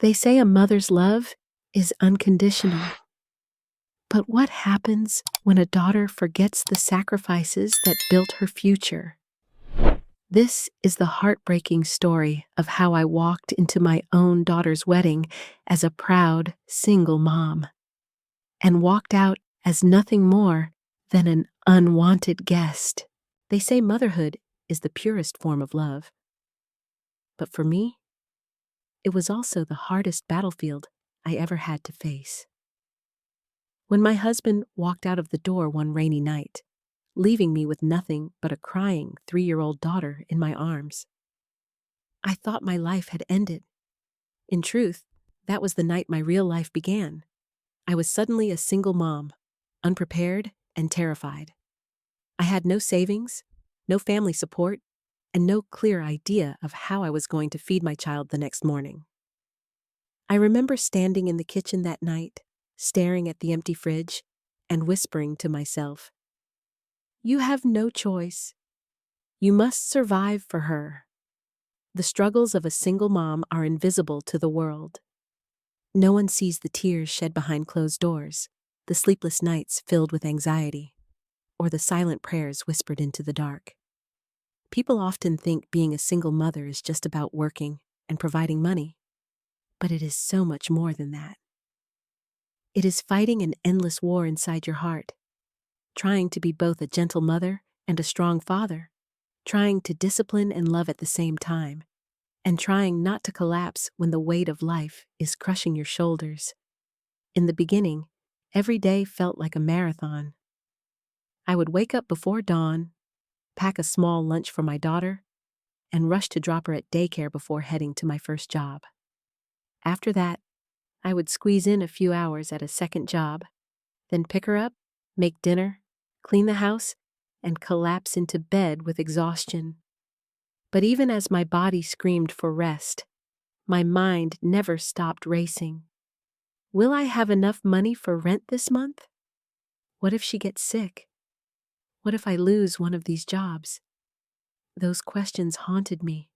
They say a mother's love is unconditional. But what happens when a daughter forgets the sacrifices that built her future? This is the heartbreaking story of how I walked into my own daughter's wedding as a proud, single mom, and walked out as nothing more than an unwanted guest. They say motherhood is the purest form of love. But for me, it was also the hardest battlefield I ever had to face. When my husband walked out of the door one rainy night, leaving me with nothing but a crying 3-year-old daughter in my arms, I thought my life had ended. In truth, that was the night my real life began. I was suddenly a single mom, unprepared and terrified. I had no savings, no family support, and no clear idea of how I was going to feed my child the next morning. I remember standing in the kitchen that night, staring at the empty fridge, and whispering to myself, "You have no choice. You must survive for her." The struggles of a single mom are invisible to the world. No one sees the tears shed behind closed doors, the sleepless nights filled with anxiety, or the silent prayers whispered into the dark. People often think being a single mother is just about working and providing money, but it is so much more than that. It is fighting an endless war inside your heart, trying to be both a gentle mother and a strong father, trying to discipline and love at the same time, and trying not to collapse when the weight of life is crushing your shoulders. In the beginning, every day felt like a marathon. I would wake up before dawn, pack a small lunch for my daughter, and rush to drop her at daycare before heading to my first job. After that, I would squeeze in a few hours at a second job, then pick her up, make dinner, clean the house, and collapse into bed with exhaustion. But even as my body screamed for rest, my mind never stopped racing. Will I have enough money for rent this month? What if she gets sick? What if I lose one of these jobs? Those questions haunted me,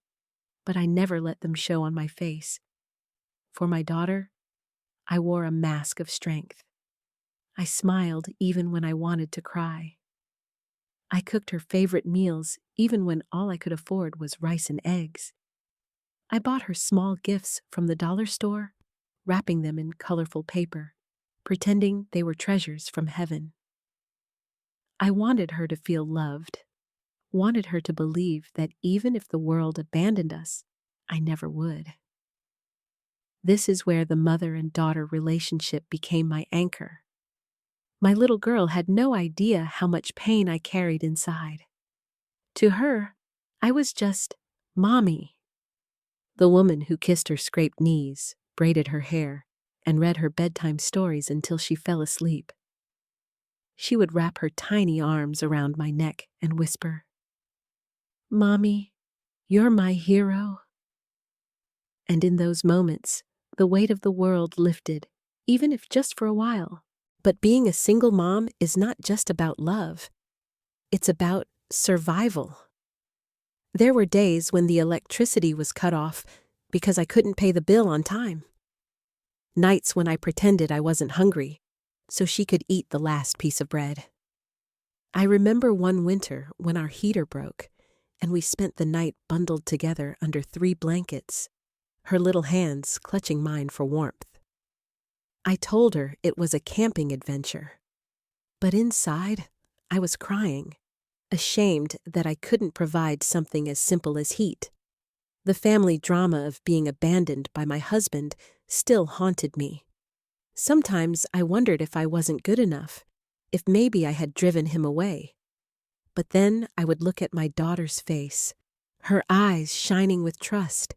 but I never let them show on my face. For my daughter, I wore a mask of strength. I smiled even when I wanted to cry. I cooked her favorite meals even when all I could afford was rice and eggs. I bought her small gifts from the dollar store, wrapping them in colorful paper, pretending they were treasures from heaven. I wanted her to feel loved, wanted her to believe that even if the world abandoned us, I never would. This is where the mother and daughter relationship became my anchor. My little girl had no idea how much pain I carried inside. To her, I was just Mommy, the woman who kissed her scraped knees, braided her hair, and read her bedtime stories until she fell asleep. She would wrap her tiny arms around my neck and whisper, "Mommy, you're my hero." And in those moments, the weight of the world lifted, even if just for a while. But being a single mom is not just about love. It's about survival. There were days when the electricity was cut off because I couldn't pay the bill on time. Nights when I pretended I wasn't hungry so she could eat the last piece of bread. I remember one winter when our heater broke and we spent the night bundled together under 3 blankets, her little hands clutching mine for warmth. I told her it was a camping adventure, but inside, I was crying, ashamed that I couldn't provide something as simple as heat. The family drama of being abandoned by my husband still haunted me. Sometimes I wondered if I wasn't good enough, if maybe I had driven him away. But then I would look at my daughter's face, her eyes shining with trust,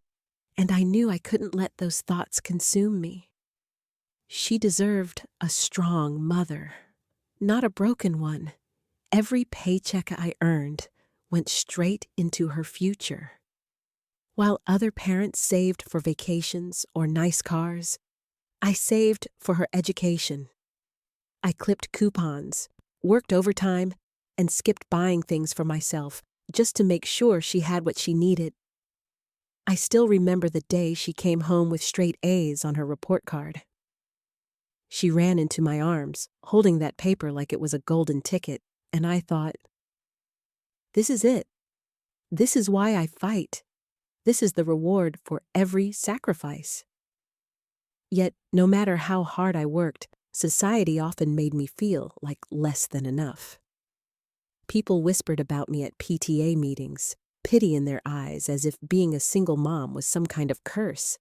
and I knew I couldn't let those thoughts consume me. She deserved a strong mother, not a broken one. Every paycheck I earned went straight into her future. While other parents saved for vacations or nice cars, I saved for her education. I clipped coupons, worked overtime, and skipped buying things for myself just to make sure she had what she needed. I still remember the day she came home with straight A's on her report card. She ran into my arms, holding that paper like it was a golden ticket, and I thought, this is it. This is why I fight. This is the reward for every sacrifice. Yet, no matter how hard I worked, society often made me feel like less than enough. People whispered about me at PTA meetings, pity in their eyes as if being a single mom was some kind of curse.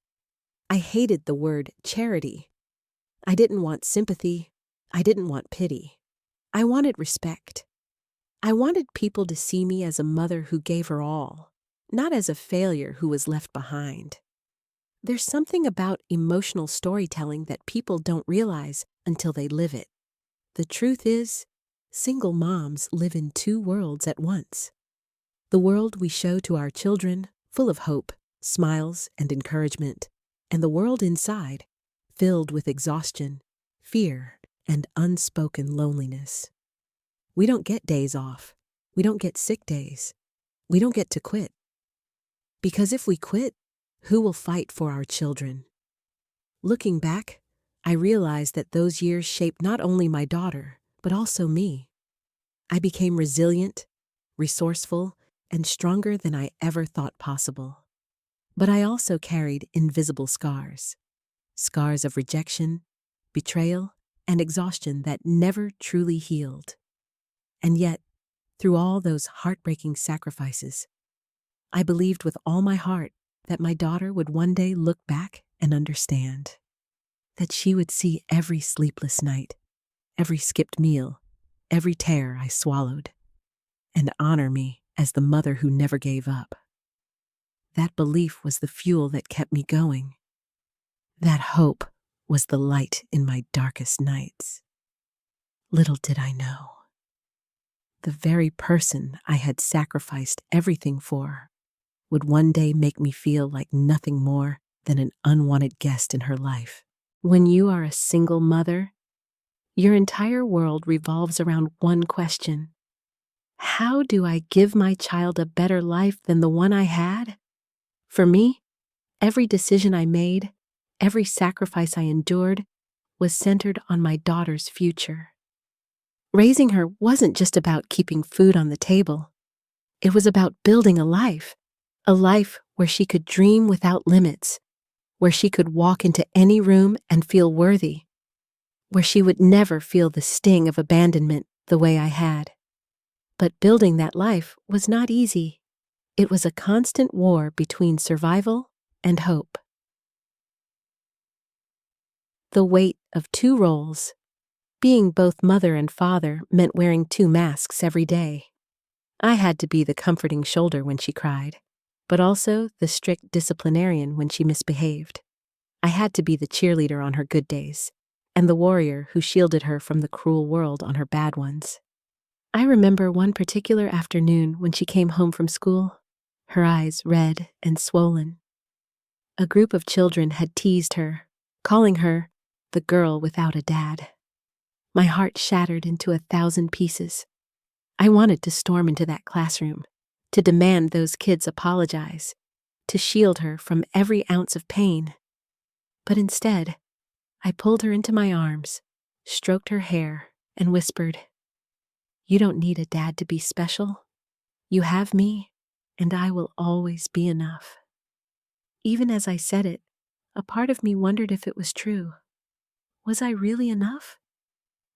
I hated the word charity. I didn't want sympathy. I didn't want pity. I wanted respect. I wanted people to see me as a mother who gave her all, not as a failure who was left behind. There's something about emotional storytelling that people don't realize until they live it. The truth is, single moms live in two worlds at once. The world we show to our children, full of hope, smiles, and encouragement, and the world inside, filled with exhaustion, fear, and unspoken loneliness. We don't get days off. We don't get sick days. We don't get to quit. Because if we quit, who will fight for our children? Looking back, I realized that those years shaped not only my daughter, but also me. I became resilient, resourceful, and stronger than I ever thought possible. But I also carried invisible scars. Scars of rejection, betrayal, and exhaustion that never truly healed. And yet, through all those heartbreaking sacrifices, I believed with all my heart that my daughter would one day look back and understand. That she would see every sleepless night, every skipped meal, every tear I swallowed, and honor me as the mother who never gave up. That belief was the fuel that kept me going. That hope was the light in my darkest nights. Little did I know. The very person I had sacrificed everything for would one day make me feel like nothing more than an unwanted guest in her life. When you are a single mother, your entire world revolves around one question. How do I give my child a better life than the one I had? For me, every decision I made, every sacrifice I endured, was centered on my daughter's future. Raising her wasn't just about keeping food on the table. It was about building a life where she could dream without limits, where she could walk into any room and feel worthy, where she would never feel the sting of abandonment the way I had. But building that life was not easy. It was a constant war between survival and hope. The weight of two roles. Being both mother and father meant wearing two masks every day. I had to be the comforting shoulder when she cried, but also the strict disciplinarian when she misbehaved. I had to be the cheerleader on her good days, and the warrior who shielded her from the cruel world on her bad ones. I remember one particular afternoon when she came home from school, her eyes red and swollen. A group of children had teased her, calling her the girl without a dad. My heart shattered into 1,000 pieces. I wanted to storm into that classroom, to demand those kids apologize, to shield her from every ounce of pain. But instead, I pulled her into my arms, stroked her hair, and whispered, "You don't need a dad to be special. You have me, and I will always be enough." Even as I said it, a part of me wondered if it was true. Was I really enough?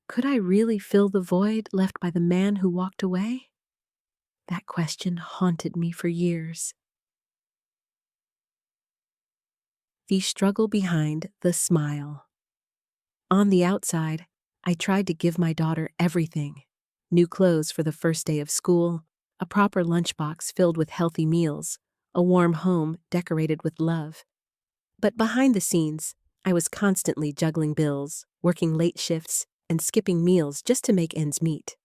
Could I really fill the void left by the man who walked away? That question haunted me for years. The struggle behind the smile. On the outside, I tried to give my daughter everything. New clothes for the first day of school, a proper lunchbox filled with healthy meals, a warm home decorated with love. But behind the scenes, I was constantly juggling bills, working late shifts, and skipping meals just to make ends meet.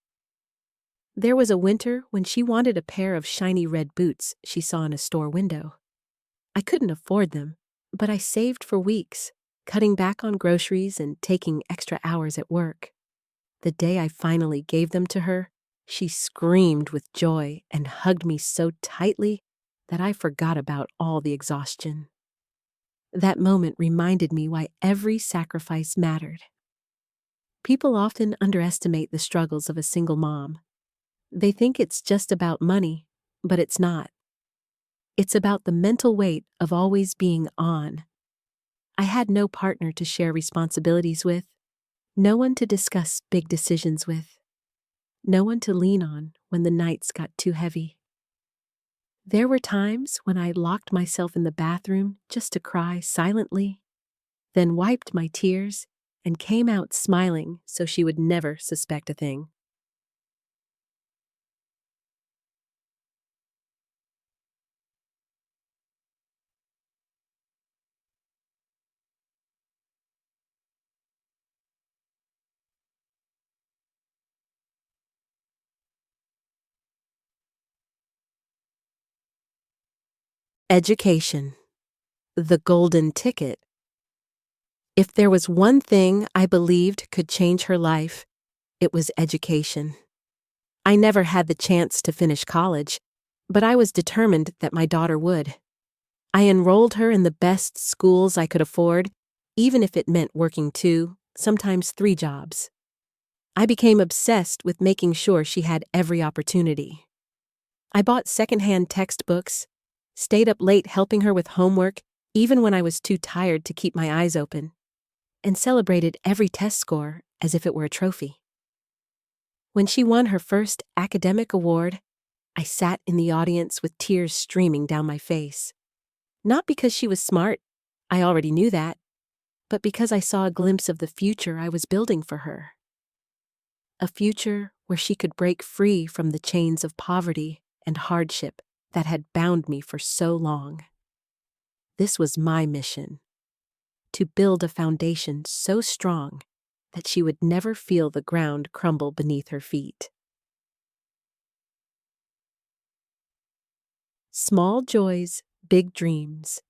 There was a winter when she wanted a pair of shiny red boots she saw in a store window. I couldn't afford them, but I saved for weeks, cutting back on groceries and taking extra hours at work. The day I finally gave them to her, she screamed with joy and hugged me so tightly that I forgot about all the exhaustion. That moment reminded me why every sacrifice mattered. People often underestimate the struggles of a single mom. They think it's just about money, but it's not. It's about the mental weight of always being on. I had no partner to share responsibilities with, no one to discuss big decisions with, no one to lean on when the nights got too heavy. There were times when I locked myself in the bathroom just to cry silently, then wiped my tears and came out smiling so she would never suspect a thing. Education. The golden ticket. If there was one thing I believed could change her life, it was education. I never had the chance to finish college, but I was determined that my daughter would. I enrolled her in the best schools I could afford, even if it meant working 2, sometimes 3 jobs. I became obsessed with making sure she had every opportunity. I bought secondhand textbooks, stayed up late helping her with homework, even when I was too tired to keep my eyes open, and celebrated every test score as if it were a trophy. When she won her first academic award, I sat in the audience with tears streaming down my face. Not because she was smart, I already knew that, but because I saw a glimpse of the future I was building for her. A future where she could break free from the chains of poverty and hardship that had bound me for so long. This was my mission, to build a foundation so strong that she would never feel the ground crumble beneath her feet. Small joys, big dreams.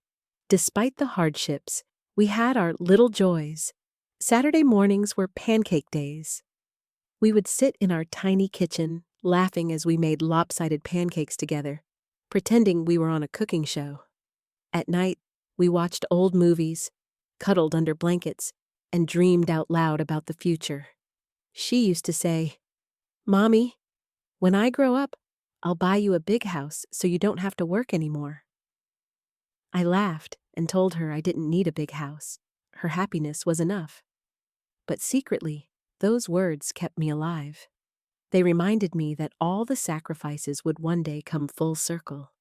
Despite the hardships, we had our little joys. Saturday mornings were pancake days. We would sit in our tiny kitchen, laughing as we made lopsided pancakes together, pretending we were on a cooking show. At night, we watched old movies, cuddled under blankets, and dreamed out loud about the future. She used to say, "Mommy, when I grow up, I'll buy you a big house so you don't have to work anymore." I laughed and told her I didn't need a big house. Her happiness was enough. But secretly, those words kept me alive. They reminded me that all the sacrifices would one day come full circle.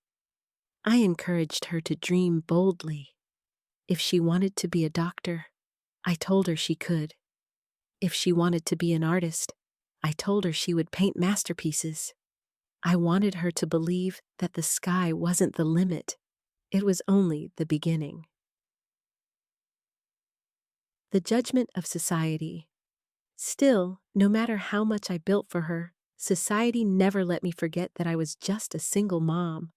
I encouraged her to dream boldly. If she wanted to be a doctor, I told her she could. If she wanted to be an artist, I told her she would paint masterpieces. I wanted her to believe that the sky wasn't the limit. It was only the beginning. The judgment of society. Still, no matter how much I built for her, society never let me forget that I was just a single mom.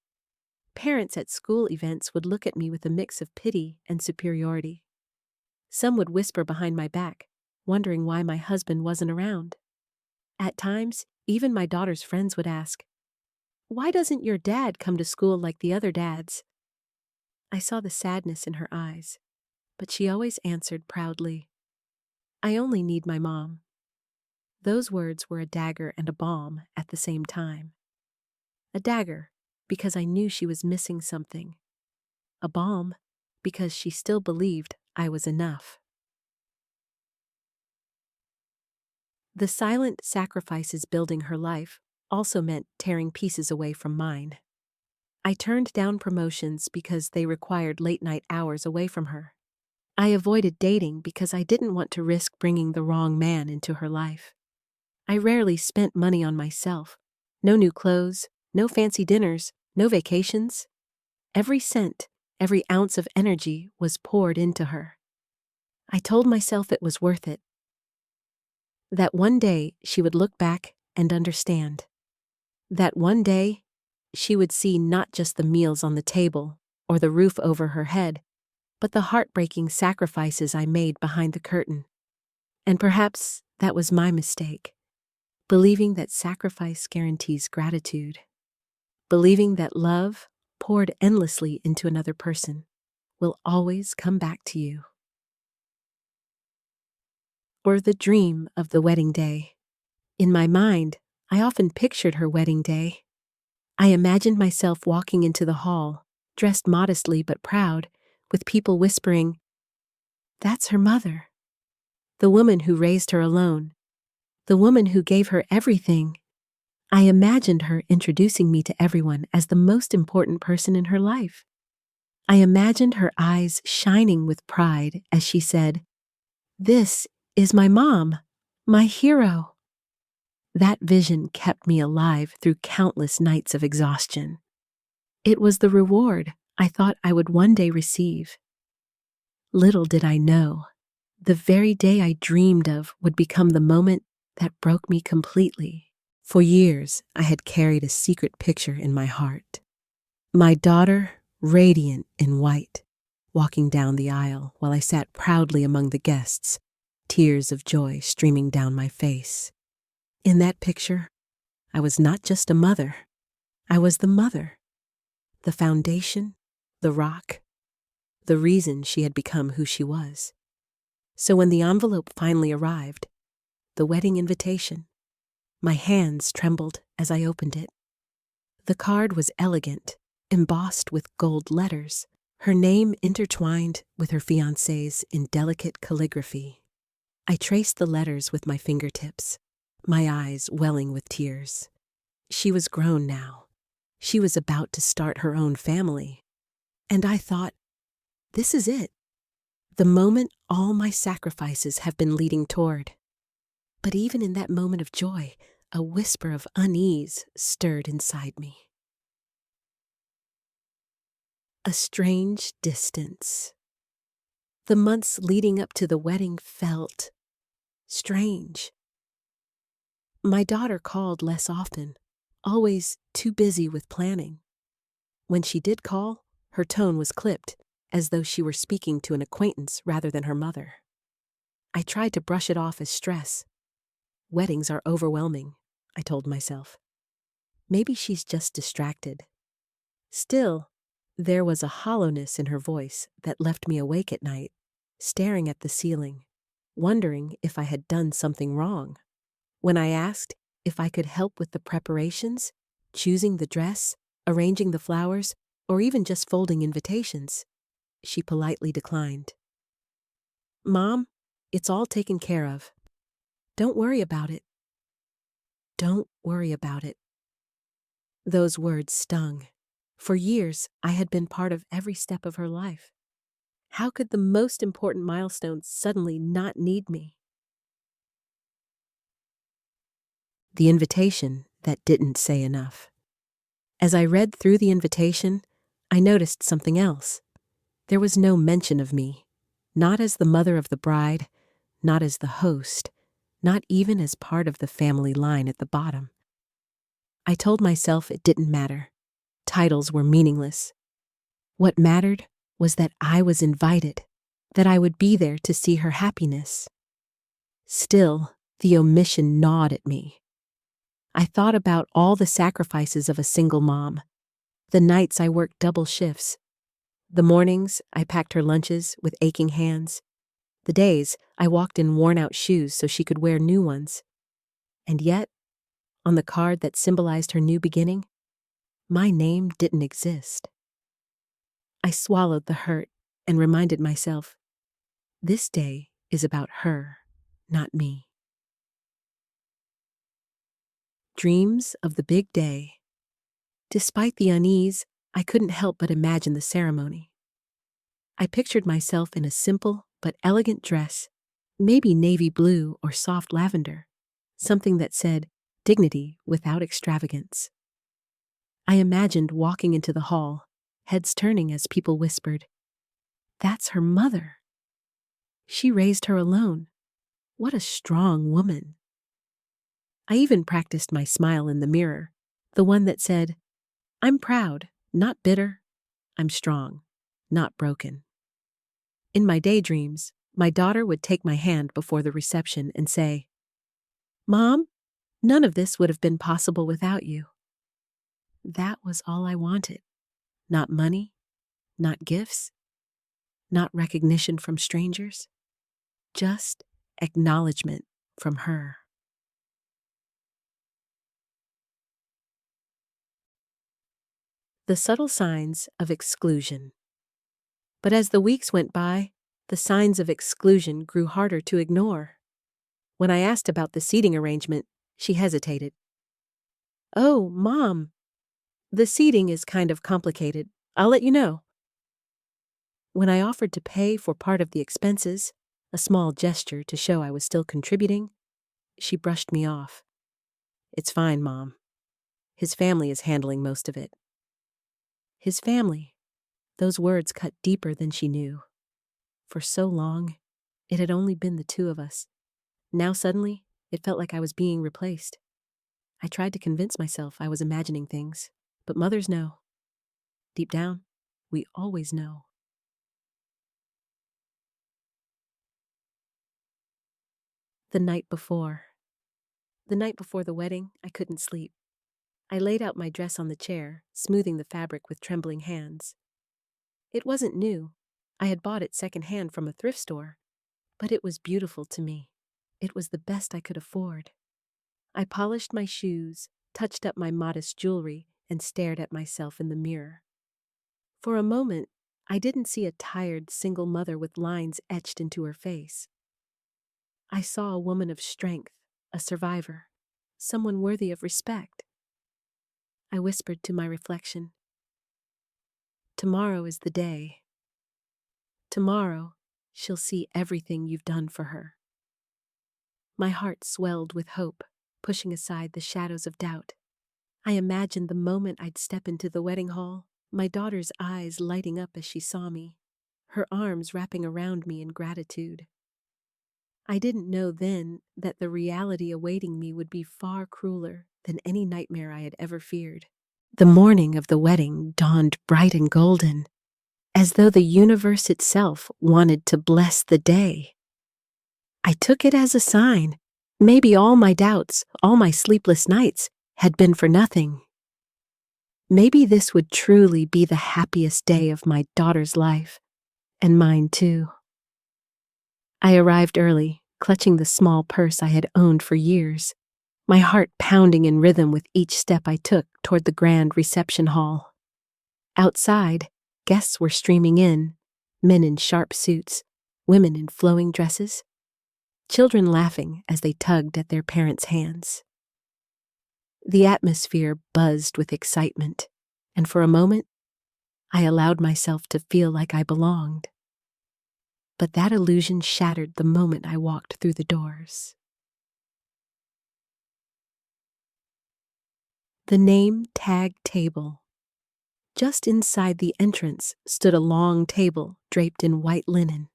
Parents at school events would look at me with a mix of pity and superiority. Some would whisper behind my back, wondering why my husband wasn't around. At times, even my daughter's friends would ask, "Why doesn't your dad come to school like the other dads?" I saw the sadness in her eyes, but she always answered proudly, "I only need my mom." Those words were a dagger and a balm at the same time. A dagger, because I knew she was missing something. A balm, because she still believed I was enough. The silent sacrifices building her life also meant tearing pieces away from mine. I turned down promotions because they required late-night hours away from her. I avoided dating because I didn't want to risk bringing the wrong man into her life. I rarely spent money on myself. No new clothes, no fancy dinners, no vacations. Every cent, every ounce of energy was poured into her. I told myself it was worth it. That one day she would look back and understand. That one day she would see not just the meals on the table or the roof over her head, but the heartbreaking sacrifices I made behind the curtain. And perhaps that was my mistake. Believing that sacrifice guarantees gratitude. Believing that love poured endlessly into another person, will always come back to you. Or the dream of the wedding day. In my mind, I often pictured her wedding day. I imagined myself walking into the hall, dressed modestly but proud, with people whispering, "That's her mother. The woman who raised her alone. The woman who gave her everything." I imagined her introducing me to everyone as the most important person in her life. I imagined her eyes shining with pride as she said, "This is my mom, my hero." That vision kept me alive through countless nights of exhaustion. It was the reward I thought I would one day receive. Little did I know, the very day I dreamed of would become the moment that broke me completely. For years, I had carried a secret picture in my heart. My daughter, radiant in white, walking down the aisle while I sat proudly among the guests, tears of joy streaming down my face. In that picture, I was not just a mother. I was the mother, the foundation, the rock, the reason she had become who she was. So when the envelope finally arrived, the wedding invitation, my hands trembled as I opened it. The card was elegant, embossed with gold letters, her name intertwined with her fiancé's in delicate calligraphy. I traced the letters with my fingertips, my eyes welling with tears. She was grown now. She was about to start her own family. And I thought, this is it. The moment all my sacrifices have been leading toward. But even in that moment of joy, a whisper of unease stirred inside me. A strange distance. The months leading up to the wedding felt strange. My daughter called less often, always too busy with planning. When she did call, her tone was clipped, as though she were speaking to an acquaintance rather than her mother. I tried to brush it off as stress. Weddings are overwhelming, I told myself. Maybe she's just distracted. Still, there was a hollowness in her voice that left me awake at night, staring at the ceiling, wondering if I had done something wrong. When I asked if I could help with the preparations, choosing the dress, arranging the flowers, or even just folding invitations, she politely declined. "Mom, it's all taken care of. Don't worry about it." Don't worry about it. Those words stung. For years, I had been part of every step of her life. How could the most important milestone suddenly not need me? The invitation that didn't say enough. As I read through the invitation, I noticed something else. There was no mention of me, not as the mother of the bride, not as the host, not even as part of the family line at the bottom. I told myself it didn't matter. Titles were meaningless. What mattered was that I was invited, that I would be there to see her happiness. Still, the omission gnawed at me. I thought about all the sacrifices of a single mom, the nights I worked double shifts, the mornings I packed her lunches with aching hands, the days I walked in worn-out shoes so she could wear new ones. And yet, on the card that symbolized her new beginning, my name didn't exist. I swallowed the hurt and reminded myself, this day is about her, not me. Dreams of the big day. Despite the unease, I couldn't help but imagine the ceremony. I pictured myself in a simple but elegant dress, maybe navy blue or soft lavender, something that said dignity without extravagance. I imagined walking into the hall, heads turning as people whispered, "That's her mother. She raised her alone. What a strong woman." I even practiced my smile in the mirror, the one that said, "I'm proud, not bitter. I'm strong, not broken." In my daydreams, my daughter would take my hand before the reception and say, "Mom, none of this would have been possible without you." That was all I wanted. Not money, not gifts, not recognition from strangers, just acknowledgement from her. The subtle signs of exclusion. But as the weeks went by, the signs of exclusion grew harder to ignore. When I asked about the seating arrangement, she hesitated. "Oh, Mom, the seating is kind of complicated. I'll let you know." When I offered to pay for part of the expenses, a small gesture to show I was still contributing, she brushed me off. "It's fine, Mom. His family is handling most of it." His family. Those words cut deeper than she knew. For so long, it had only been the two of us. Now suddenly, it felt like I was being replaced. I tried to convince myself I was imagining things, but mothers know. Deep down, we always know. The night before. The night before the wedding, I couldn't sleep. I laid out my dress on the chair, smoothing the fabric with trembling hands. It wasn't new. I had bought it secondhand from a thrift store, but it was beautiful to me. It was the best I could afford. I polished my shoes, touched up my modest jewelry, and stared at myself in the mirror. For a moment, I didn't see a tired single mother with lines etched into her face. I saw a woman of strength, a survivor, someone worthy of respect. I whispered to my reflection, "Tomorrow is the day. Tomorrow, she'll see everything you've done for her." My heart swelled with hope, pushing aside the shadows of doubt. I imagined the moment I'd step into the wedding hall, my daughter's eyes lighting up as she saw me, her arms wrapping around me in gratitude. I didn't know then that the reality awaiting me would be far crueler than any nightmare I had ever feared. The morning of the wedding dawned bright and golden, as though the universe itself wanted to bless the day. I took it as a sign. Maybe all my doubts, all my sleepless nights, had been for nothing. Maybe this would truly be the happiest day of my daughter's life, and mine too. I arrived early, clutching the small purse I had owned for years, my heart pounding in rhythm with each step I took toward the grand reception hall. Outside, guests were streaming in, men in sharp suits, women in flowing dresses, children laughing as they tugged at their parents' hands. The atmosphere buzzed with excitement, and for a moment, I allowed myself to feel like I belonged. But that illusion shattered the moment I walked through the doors. The name tag table. Just inside the entrance stood a long table draped in white linen.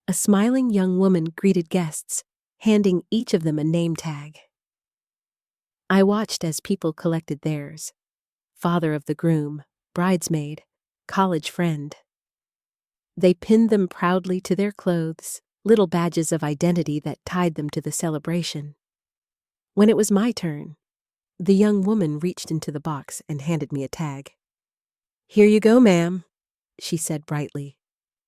A smiling young woman greeted guests, handing each of them a name tag. I watched as people collected theirs: father of the groom, bridesmaid, college friend. They pinned them proudly to their clothes, little badges of identity that tied them to the celebration. When it was my turn, the young woman reached into the box and handed me a tag. "Here you go, ma'am," she said brightly.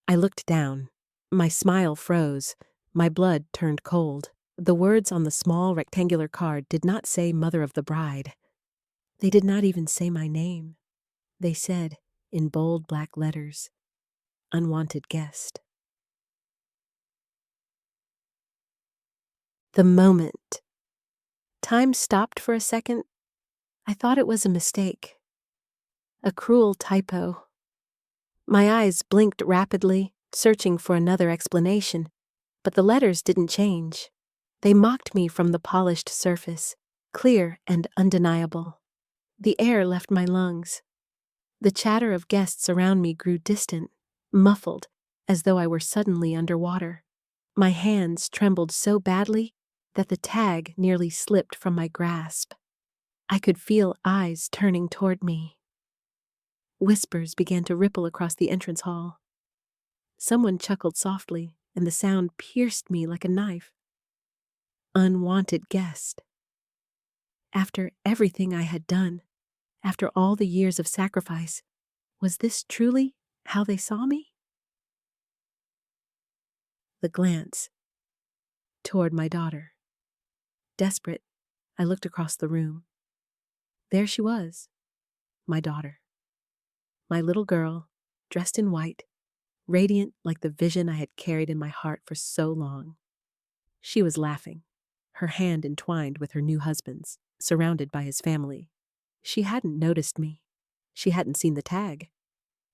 I looked down. My smile froze. My blood turned cold. The words on the small rectangular card did not say mother of the bride. They did not even say my name. They said, in bold black letters, "Unwanted guest." The moment. Time stopped for a second. I thought it was a mistake. A cruel typo. My eyes blinked rapidly, searching for another explanation, but the letters didn't change. They mocked me from the polished surface, clear and undeniable. The air left my lungs. The chatter of guests around me grew distant, muffled, as though I were suddenly underwater. My hands trembled so badly that the tag nearly slipped from my grasp. I could feel eyes turning toward me. Whispers began to ripple across the entrance hall. Someone chuckled softly, and the sound pierced me like a knife. Unwanted guest. After everything I had done, after all the years of sacrifice, Was this truly how they saw me? The glance toward my daughter. Desperate, I looked across the room. There she was, my daughter. My little girl, dressed in white, radiant like the vision I had carried in my heart for so long. She was laughing, her hand entwined with her new husband's, surrounded by his family. She hadn't noticed me. She hadn't seen the tag.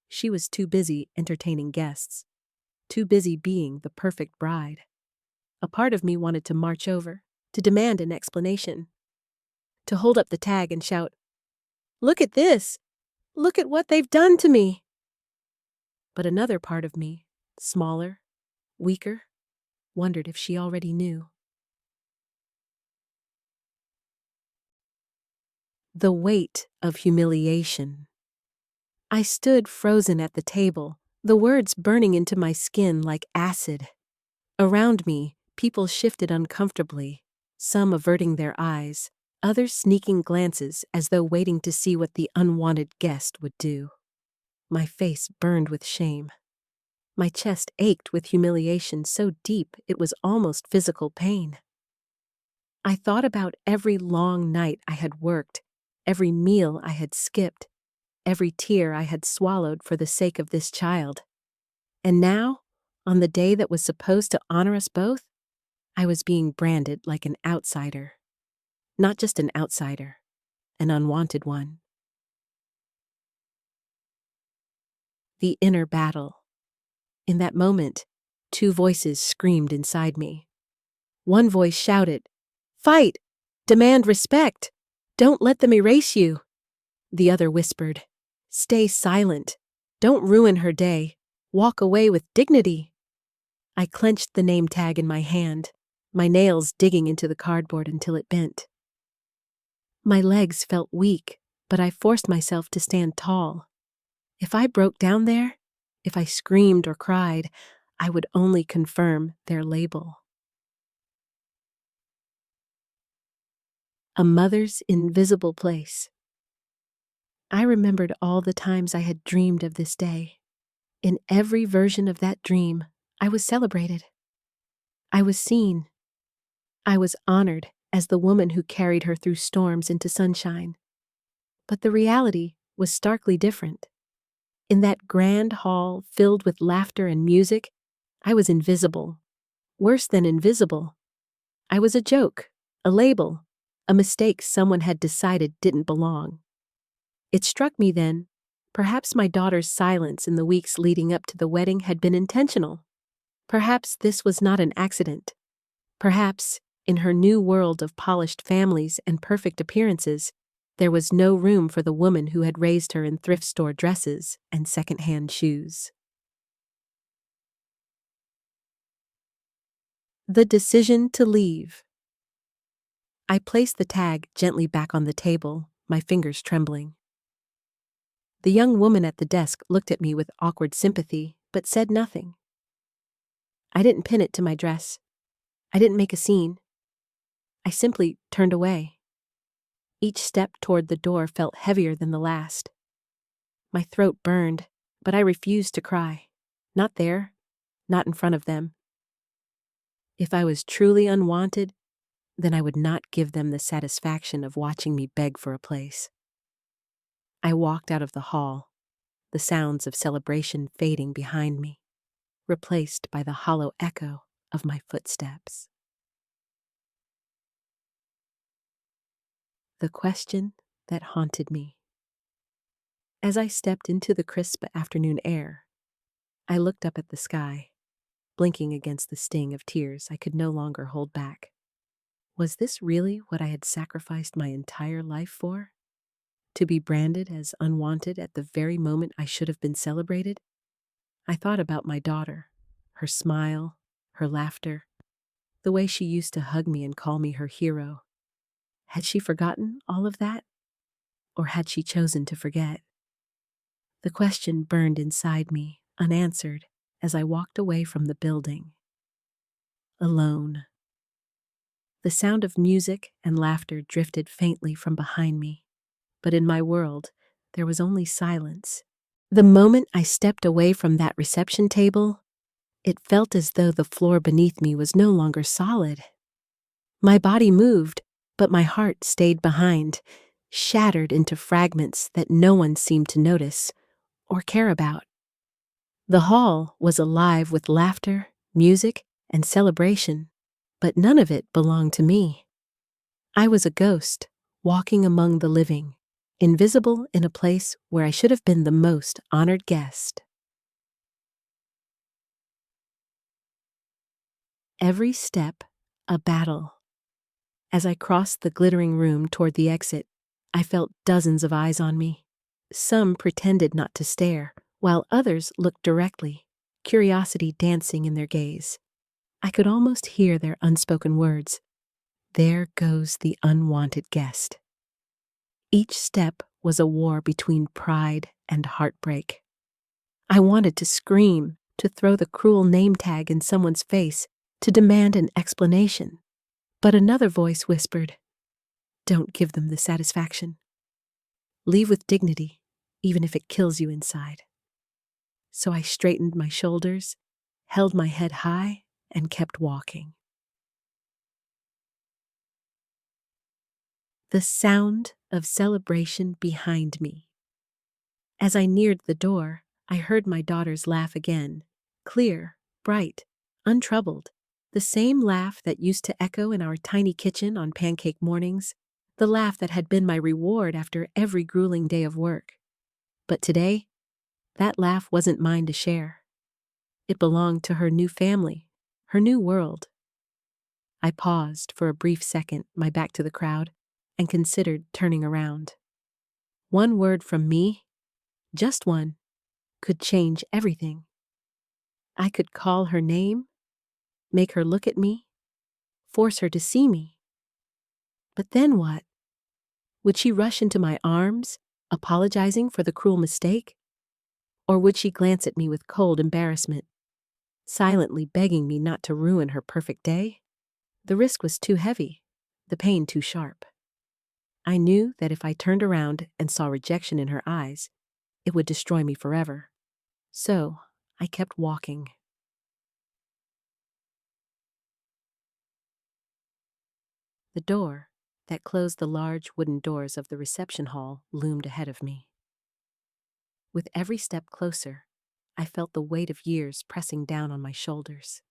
She was too busy entertaining guests, too busy being the perfect bride. A part of me wanted to march over, to demand an explanation, to hold up the tag and shout, "Look at this! Look at what they've done to me!" But another part of me, smaller, weaker, wondered if she already knew. The weight of humiliation. I stood frozen at the table, the words burning into my skin like acid. Around me, people shifted uncomfortably, some averting their eyes, others sneaking glances as though waiting to see what the unwanted guest would do. My face burned with shame. My chest ached with humiliation so deep it was almost physical pain. I thought about every long night I had worked, every meal I had skipped, every tear I had swallowed for the sake of this child. And now, on the day that was supposed to honor us both, I was being branded like an outsider. Not just an outsider, an unwanted one. The inner battle. In that moment, two voices screamed inside me. One voice shouted, "Fight! Demand respect! Don't let them erase you!" The other whispered, "Stay silent. Don't ruin her day. Walk away with dignity." I clenched the name tag in my hand, my nails digging into the cardboard until it bent. My legs felt weak, but I forced myself to stand tall. If I broke down there, if I screamed or cried, I would only confirm their label. A mother's invisible place. I remembered all the times I had dreamed of this day. In every version of that dream, I was celebrated. I was seen. I was honored as the woman who carried her through storms into sunshine. But the reality was starkly different. In that grand hall filled with laughter and music, I was invisible. Worse than invisible. I was a joke, a label, a mistake someone had decided didn't belong. It struck me then, perhaps my daughter's silence in the weeks leading up to the wedding had been intentional. Perhaps this was not an accident. Perhaps, in her new world of polished families and perfect appearances, there was no room for the woman who had raised her in thrift store dresses and second-hand shoes. The decision to leave. I placed the tag gently back on the table, my fingers trembling. The young woman at the desk looked at me with awkward sympathy, but said nothing. I didn't pin it to my dress. I didn't make a scene. I simply turned away. Each step toward the door felt heavier than the last. My throat burned, but I refused to cry. Not there, not in front of them. If I was truly unwanted, then I would not give them the satisfaction of watching me beg for a place. I walked out of the hall, the sounds of celebration fading behind me, replaced by the hollow echo of my footsteps. The question that haunted me. As I stepped into the crisp afternoon air, I looked up at the sky, blinking against the sting of tears I could no longer hold back. Was this really what I had sacrificed my entire life for? To be branded as unwanted at the very moment I should have been celebrated? I thought about my daughter, her smile, her laughter, the way she used to hug me and call me her hero. Had she forgotten all of that? Or had she chosen to forget? The question burned inside me, unanswered, as I walked away from the building. Alone. The sound of music and laughter drifted faintly from behind me, but in my world, there was only silence. The moment I stepped away from that reception table, it felt as though the floor beneath me was no longer solid. My body moved, but my heart stayed behind, shattered into fragments that no one seemed to notice or care about. The hall was alive with laughter, music, and celebration, but none of it belonged to me. I was a ghost, walking among the living, invisible in a place where I should have been the most honored guest. Every step, a battle. As I crossed the glittering room toward the exit, I felt dozens of eyes on me. Some pretended not to stare, while others looked directly, curiosity dancing in their gaze. I could almost hear their unspoken words. There goes the unwanted guest. Each step was a war between pride and heartbreak. I wanted to scream, to throw the cruel name tag in someone's face, to demand an explanation. But another voice whispered, "Don't give them the satisfaction. Leave with dignity, even if it kills you inside." So I straightened my shoulders, held my head high, and kept walking. The sound of celebration behind me. As I neared the door, I heard my daughter's laugh again, clear, bright, untroubled, the same laugh that used to echo in our tiny kitchen on pancake mornings, the laugh that had been my reward after every grueling day of work. But today, that laugh wasn't mine to share. It belonged to her new family, her new world. I paused for a brief second, my back to the crowd, and considered turning around. One word from me, just one, could change everything. I could call her name, make her look at me, force her to see me. But then what? Would she rush into my arms, apologizing for the cruel mistake? Or would she glance at me with cold embarrassment, silently begging me not to ruin her perfect day? The risk was too heavy, the pain too sharp. I knew that if I turned around and saw rejection in her eyes, it would destroy me forever. So I kept walking. The door that closed the large wooden doors of the reception hall loomed ahead of me. With every step closer, I felt the weight of years pressing down on my shoulders.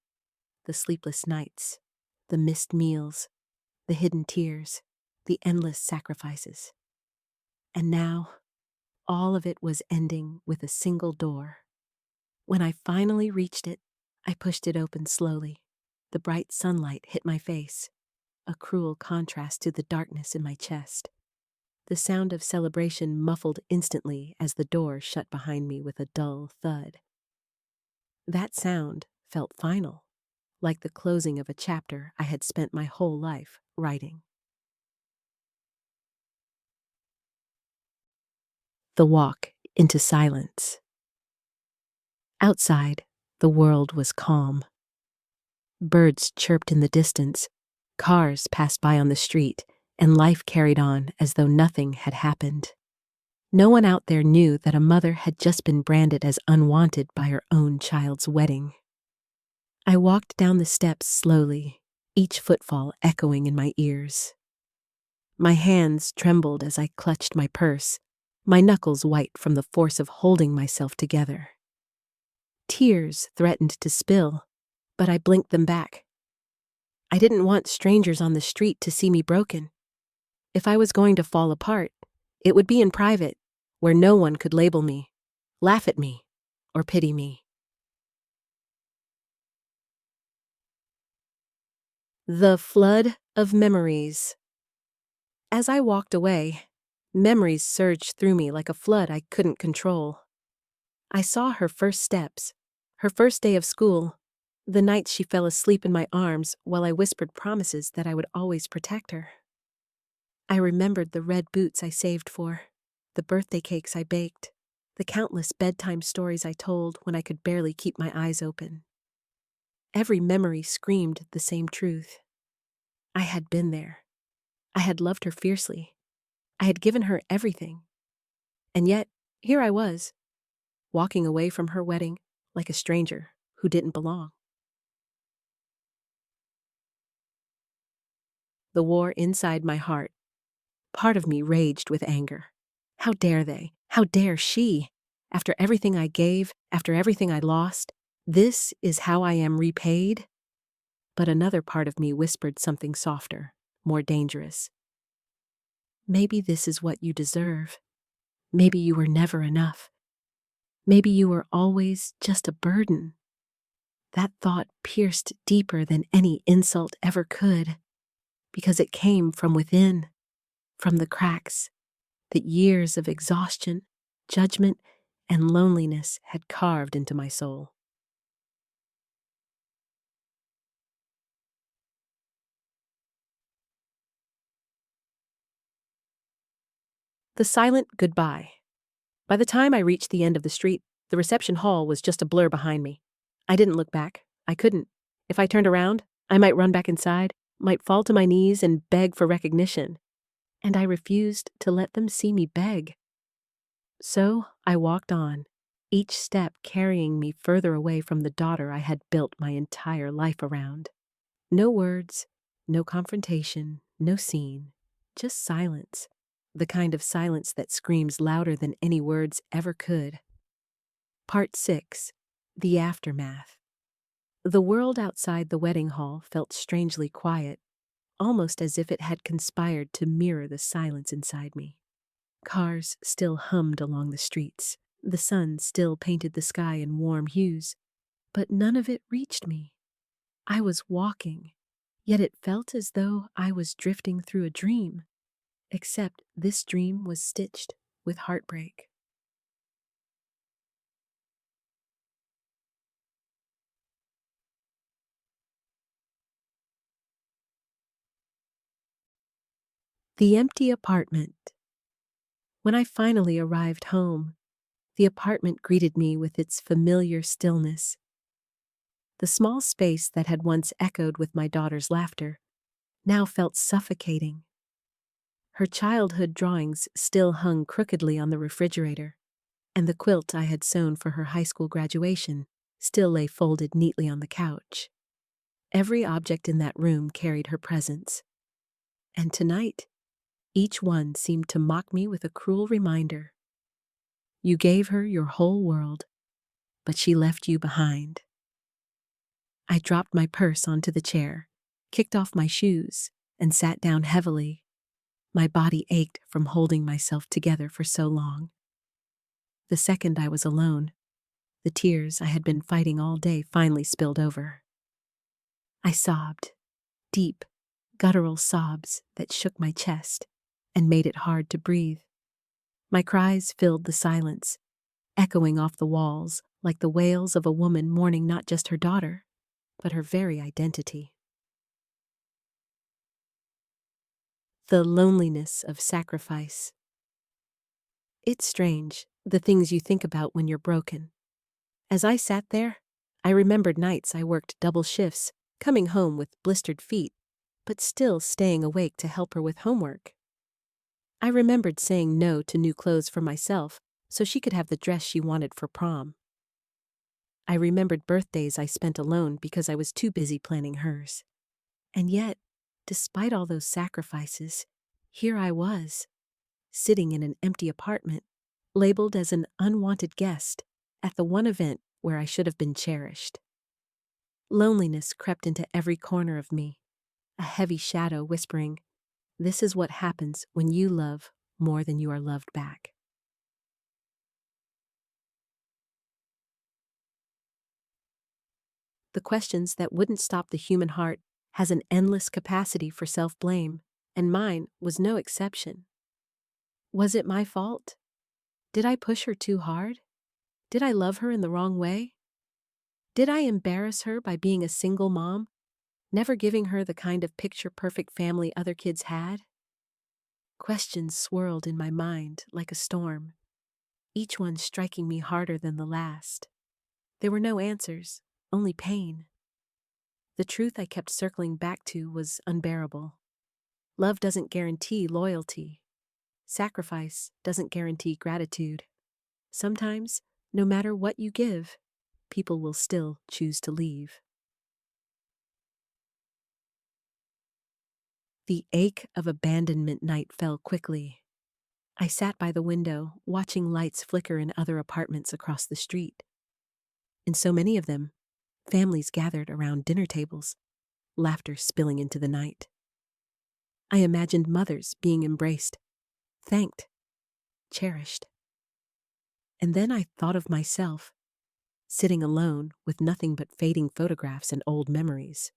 The sleepless nights, the missed meals, the hidden tears, the endless sacrifices. And now, all of it was ending with a single door. When I finally reached it, I pushed it open slowly. The bright sunlight hit my face, a cruel contrast to the darkness in my chest. The sound of celebration muffled instantly as the door shut behind me with a dull thud. That sound felt final, like the closing of a chapter I had spent my whole life writing. The walk into silence. Outside, the world was calm. Birds chirped in the distance, cars passed by on the street, and life carried on as though nothing had happened. No one out there knew that a mother had just been branded as unwanted by her own child's wedding. I walked down the steps slowly, each footfall echoing in my ears. My hands trembled as I clutched my purse, my knuckles white from the force of holding myself together. Tears threatened to spill, but I blinked them back. I didn't want strangers on the street to see me broken. If I was going to fall apart, it would be in private, where no one could label me, laugh at me, or pity me. The flood of memories. As I walked away, memories surged through me like a flood I couldn't control. I saw her first steps, her first day of school, the nights she fell asleep in my arms while I whispered promises that I would always protect her. I remembered the red boots I saved for, the birthday cakes I baked, the countless bedtime stories I told when I could barely keep my eyes open. Every memory screamed the same truth. I had been there. I had loved her fiercely. I had given her everything. And yet, here I was, walking away from her wedding like a stranger who didn't belong. The war inside my heart, part of me raged with anger. How dare they? How dare she? After everything I gave, after everything I lost, this is how I am repaid? But another part of me whispered something softer, more dangerous. Maybe this is what you deserve. Maybe you were never enough. Maybe you were always just a burden. That thought pierced deeper than any insult ever could, because it came from within, from the cracks that years of exhaustion, judgment, and loneliness had carved into my soul. The silent goodbye. By the time I reached the end of the street, the reception hall was just a blur behind me. I didn't look back. I couldn't. If I turned around, I might run back inside, might fall to my knees and beg for recognition. And I refused to let them see me beg. So I walked on, each step carrying me further away from the daughter I had built my entire life around. No words, no confrontation, no scene, just silence. The kind of silence that screams louder than any words ever could. Part 6. The Aftermath. The world outside the wedding hall felt strangely quiet, almost as if it had conspired to mirror the silence inside me. Cars still hummed along the streets. The sun still painted the sky in warm hues, but none of it reached me. I was walking, yet it felt as though I was drifting through a dream, except this dream was stitched with heartbreak. The empty apartment. When I finally arrived home, the apartment greeted me with its familiar stillness. The small space that had once echoed with my daughter's laughter now felt suffocating. Her childhood drawings still hung crookedly on the refrigerator, and the quilt I had sewn for her high school graduation still lay folded neatly on the couch. Every object in that room carried her presence. And tonight, each one seemed to mock me with a cruel reminder. You gave her your whole world, but she left you behind. I dropped my purse onto the chair, kicked off my shoes, and sat down heavily. My body ached from holding myself together for so long. The second I was alone, the tears I had been fighting all day finally spilled over. I sobbed, deep, guttural sobs that shook my chest and made it hard to breathe. My cries filled the silence, echoing off the walls like the wails of a woman mourning not just her daughter, but her very identity. The loneliness of sacrifice. It's strange, the things you think about when you're broken. As I sat there, I remembered nights I worked double shifts, coming home with blistered feet, but still staying awake to help her with homework. I remembered saying no to new clothes for myself so she could have the dress she wanted for prom. I remembered birthdays I spent alone because I was too busy planning hers. And yet, despite all those sacrifices, here I was, sitting in an empty apartment, labeled as an unwanted guest at the one event where I should have been cherished. Loneliness crept into every corner of me, a heavy shadow whispering, "This is what happens when you love more than you are loved back." The questions that wouldn't stop the human heart has an endless capacity for self-blame, and mine was no exception. Was it my fault? Did I push her too hard? Did I love her in the wrong way? Did I embarrass her by being a single mom, never giving her the kind of picture-perfect family other kids had? Questions swirled in my mind like a storm, each one striking me harder than the last. There were no answers, only pain. The truth I kept circling back to was unbearable. Love doesn't guarantee loyalty. Sacrifice doesn't guarantee gratitude. Sometimes, No matter what you give, people will still choose to leave. The ache of abandonment night fell quickly. I sat by the window, watching lights flicker in other apartments across the street. In so many of them, families gathered around dinner tables, laughter spilling into the night. I imagined mothers being embraced, thanked, cherished. And then I thought of myself, sitting alone with nothing but fading photographs and old memories.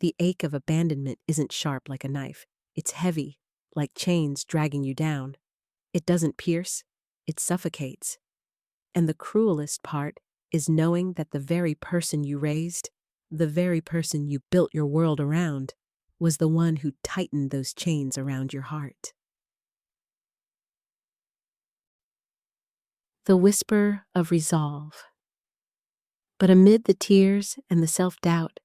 The ache of abandonment isn't sharp like a knife. It's heavy, like chains dragging you down. It doesn't pierce, it suffocates. And the cruelest part is knowing that the very person you raised, the very person you built your world around, was the one who tightened those chains around your heart. The whisper of resolve. But amid the tears and the self-doubt,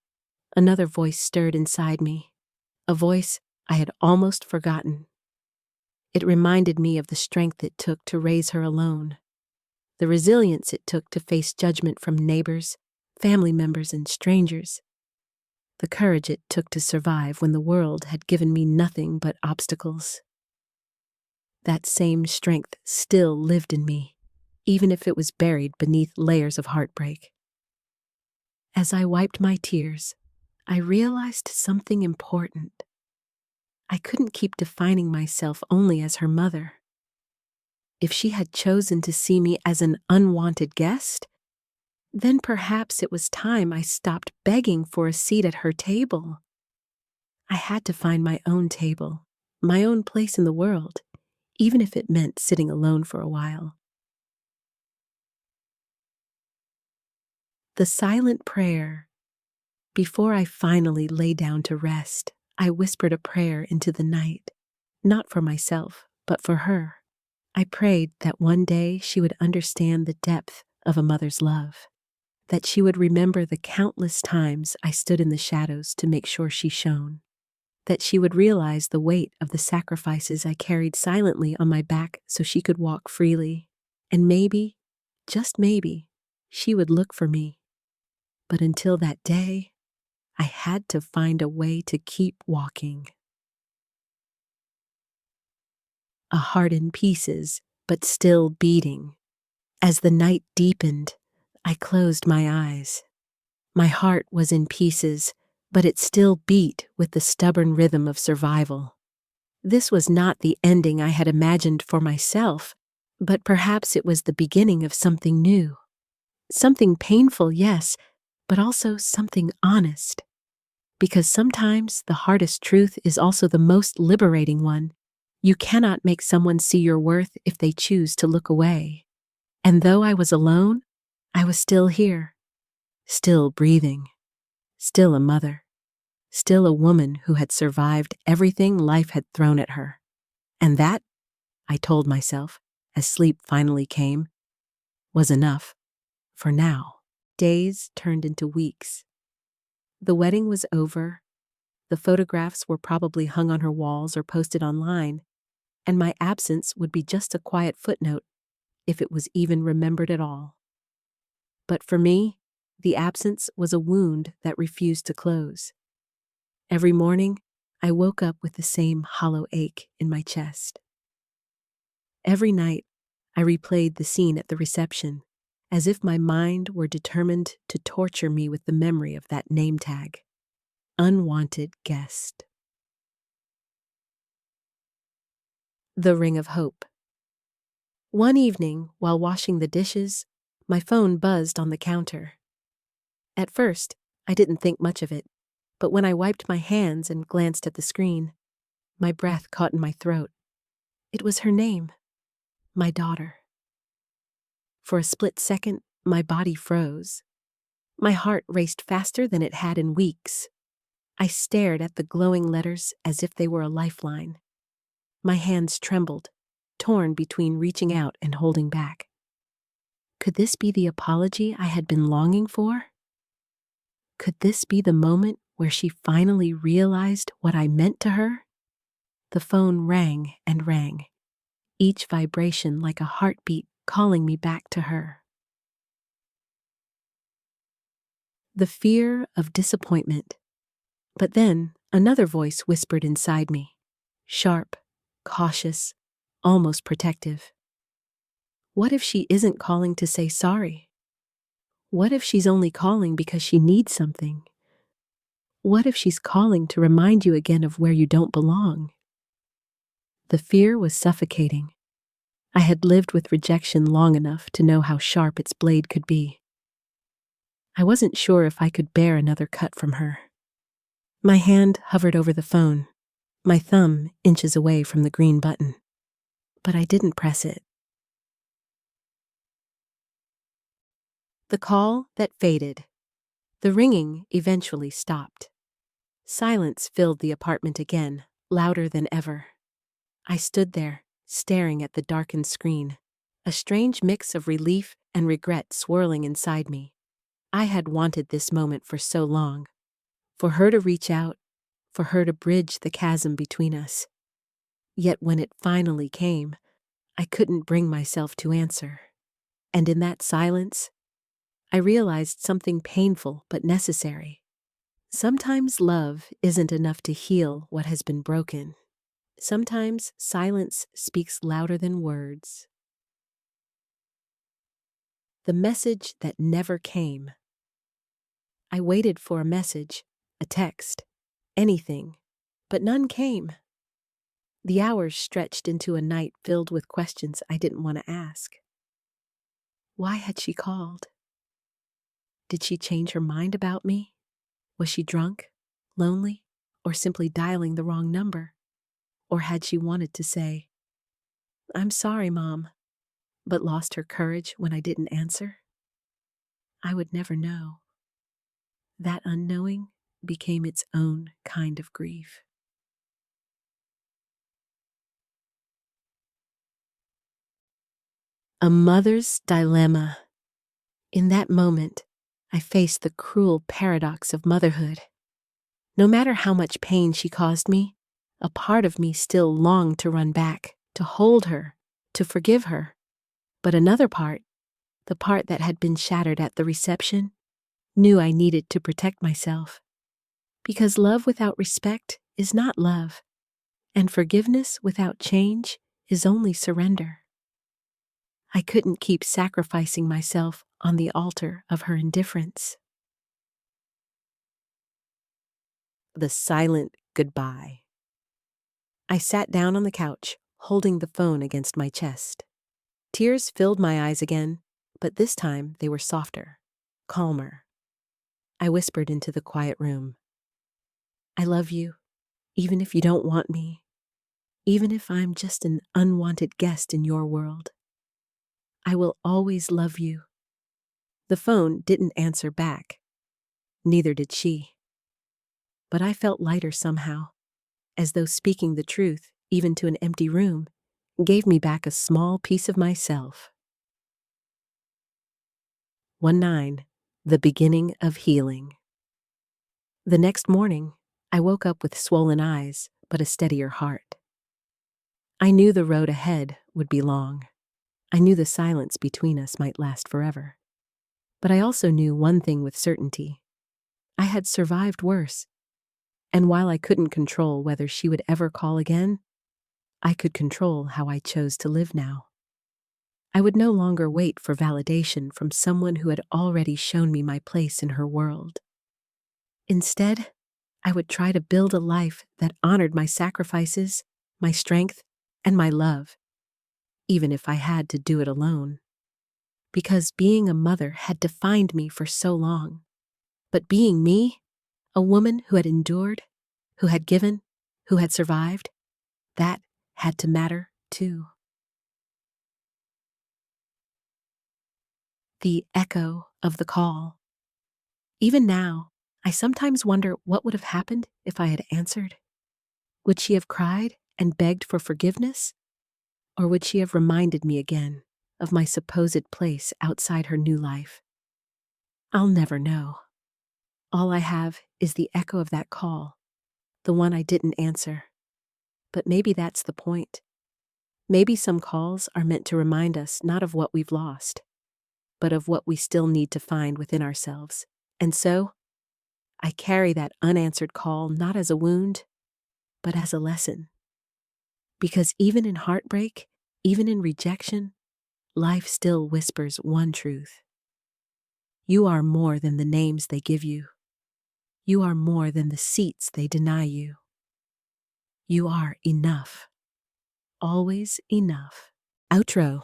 another voice stirred inside me, a voice I had almost forgotten. It reminded me of the strength it took to raise her alone, the resilience it took to face judgment from neighbors, family members, and strangers, the courage it took to survive when the world had given me nothing but obstacles. That same strength still lived in me, even if it was buried beneath layers of heartbreak. As I wiped my tears, I realized something important. I couldn't keep defining myself only as her mother. If she had chosen to see me as an unwanted guest, then perhaps it was time I stopped begging for a seat at her table. I had to find my own table, my own place in the world, even if it meant sitting alone for a while. The silent prayer. Before I finally lay down to rest, I whispered a prayer into the night, not for myself, but for her. I prayed that one day she would understand the depth of a mother's love, that she would remember the countless times I stood in the shadows to make sure she shone, that she would realize the weight of the sacrifices I carried silently on my back so she could walk freely, and maybe, just maybe, she would look for me. But until that day, I had to find a way to keep walking. A heart in pieces, but still beating. As the night deepened, I closed my eyes. My heart was in pieces, but it still beat with the stubborn rhythm of survival. This was not the ending I had imagined for myself, but perhaps it was the beginning of something new. Something painful, yes, but also something honest. Because sometimes the hardest truth is also the most liberating one. You cannot make someone see your worth if they choose to look away. And though I was alone, I was still here, still breathing, still a mother, still a woman who had survived everything life had thrown at her. And that, I told myself, as sleep finally came, was enough for now. Days turned into weeks. The wedding was over. The photographs were probably hung on her walls or posted online, and my absence would be just a quiet footnote, if it was even remembered at all. But for me, the absence was a wound that refused to close. Every morning, I woke up with the same hollow ache in my chest. Every night, I replayed the scene at the reception, as if my mind were determined to torture me with the memory of that name tag. Unwanted guest. The ring of hope. One evening, while washing the dishes, my phone buzzed on the counter. At first, I didn't think much of it, but when I wiped my hands and glanced at the screen, my breath caught in my throat. It was her name, my daughter. For a split second, my body froze. My heart raced faster than it had in weeks. I stared at the glowing letters as if they were a lifeline. My hands trembled, torn between reaching out and holding back. Could this be the apology I had been longing for? Could this be the moment where she finally realized what I meant to her? The phone rang and rang, each vibration like a heartbeat calling me back to her. the fear of disappointment. But then another voice whispered inside me, sharp, cautious, almost protective. What if she isn't calling to say sorry? What if she's only calling because she needs something? What if she's calling to remind you again of where you don't belong? The fear was suffocating. I had lived with rejection long enough to know how sharp its blade could be. I wasn't sure if I could bear another cut from her. My hand hovered over the phone, my thumb inches away from the green button. But I didn't press it. The call that faded. The ringing eventually stopped. Silence filled the apartment again, louder than ever. I stood there, staring at the darkened screen, a strange mix of relief and regret swirling inside me. I had wanted this moment for so long. For her to reach out, for her to bridge the chasm between us. Yet when it finally came, I couldn't bring myself to answer. And in that silence, I realized something painful but necessary. Sometimes love isn't enough to heal what has been broken. Sometimes silence speaks louder than words. The message that never came. I waited for a message, a text, anything, but none came. The hours stretched into a night filled with questions I didn't want to ask. Why had she called? Did she change her mind about me? Was she drunk, lonely, or simply dialing the wrong number? Or had she wanted to say, "I'm sorry, Mom," but lost her courage when I didn't answer? I would never know. That unknowing became its own kind of grief. A mother's dilemma. In that moment, I faced the cruel paradox of motherhood. No matter how much pain she caused me, a part of me still longed to run back, to hold her, to forgive her. But another part, the part that had been shattered at the reception, knew I needed to protect myself. Because love without respect is not love, and forgiveness without change is only surrender. I couldn't keep sacrificing myself on the altar of her indifference. The silent goodbye. I sat down on the couch, holding the phone against my chest. Tears filled my eyes again, but this time they were softer, calmer. I whispered into the quiet room. I love you, even if you don't want me, even if I'm just an unwanted guest in your world. I will always love you. The phone didn't answer back. Neither did she. But I felt lighter somehow, as though speaking the truth, even to an empty room, gave me back a small piece of myself. 1-9. The beginning of healing. The next morning, I woke up with swollen eyes, but a steadier heart. I knew the road ahead would be long. I knew the silence between us might last forever. But I also knew one thing with certainty. I had survived worse. And while I couldn't control whether she would ever call again, I could control how I chose to live now. I would no longer wait for validation from someone who had already shown me my place in her world. Instead, I would try to build a life that honored my sacrifices, my strength, and my love, even if I had to do it alone. Because being a mother had defined me for so long. But being me, a woman who had endured, who had given, who had survived, that had to matter too. The echo of the call. Even now, I sometimes wonder what would have happened if I had answered. Would she have cried and begged for forgiveness? Or would she have reminded me again of my supposed place outside her new life? I'll never know. All I have is the echo of that call, the one I didn't answer. But maybe that's the point. Maybe some calls are meant to remind us not of what we've lost, but of what we still need to find within ourselves And so, I carry that unanswered call not as a wound, but as a lesson. Because even in heartbreak, even in rejection, life still whispers one truth. You are more than the names they give you. You are more than the seats they deny you. You are enough. Always enough. Outro.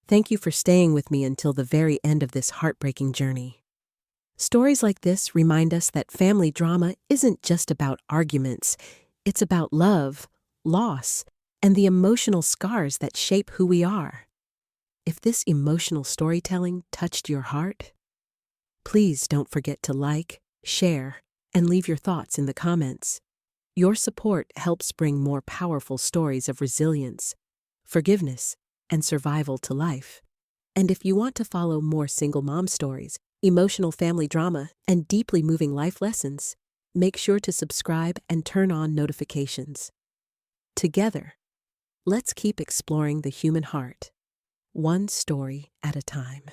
Thank you for staying with me until the very end of this heartbreaking journey. Stories like this remind us that family drama isn't just about arguments. It's about love, loss, and the emotional scars that shape who we are. If this emotional storytelling touched your heart, please don't forget to like, share, and leave your thoughts in the comments. Your support helps bring more powerful stories of resilience, forgiveness, and survival to life. And if you want to follow more single mom stories, emotional family drama, and deeply moving life lessons, make sure to subscribe and turn on notifications. Together, let's keep exploring the human heart, one story at a time.